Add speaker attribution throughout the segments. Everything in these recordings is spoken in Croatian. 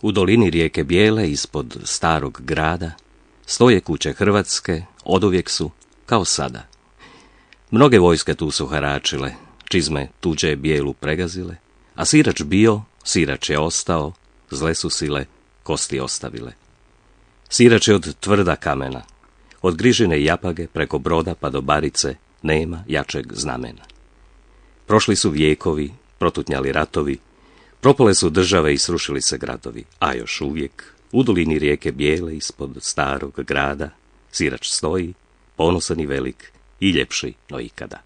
Speaker 1: U dolini rijeke Bijele, ispod starog grada, stoje kuće Hrvatske, oduvijek su kao sada. Mnoge vojske tu su haračile, čizme tuđe bijelu pregazile, a sirač bio, sirač je ostao, zle su sile kosti ostavile. Sirač je od tvrda kamena, od Grižine Japage preko Broda pa do Barice nema jačeg znamena. Prošli su vijekovi, protutnjali ratovi, propale su države i srušili se gradovi, a još uvijek u dolini rijeke Bijele, ispod starog grada, sirač stoji, ponosan i velik i ljepši no ikada.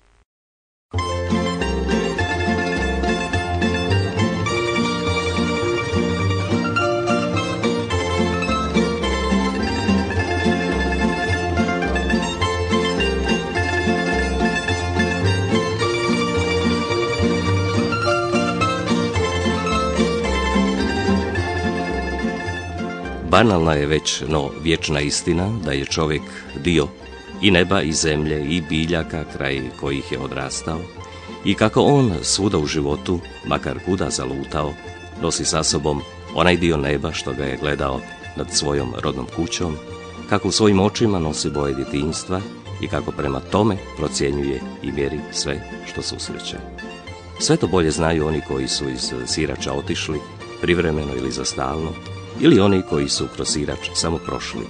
Speaker 1: Banalna je već, no vječna istina da je čovjek dio i neba i zemlje i biljaka kraj kojih je odrastao i kako on svuda u životu, makar kuda zalutao, nosi sa sobom onaj dio neba što ga je gledao nad svojom rodnom kućom, kako u svojim očima nosi boje djetinjstva i kako prema tome procjenjuje i mjeri sve što susreće. Sve to bolje znaju oni koji su iz Sirača otišli, privremeno ili za stalno, ili oni koji su kroz Sirač samo prošli.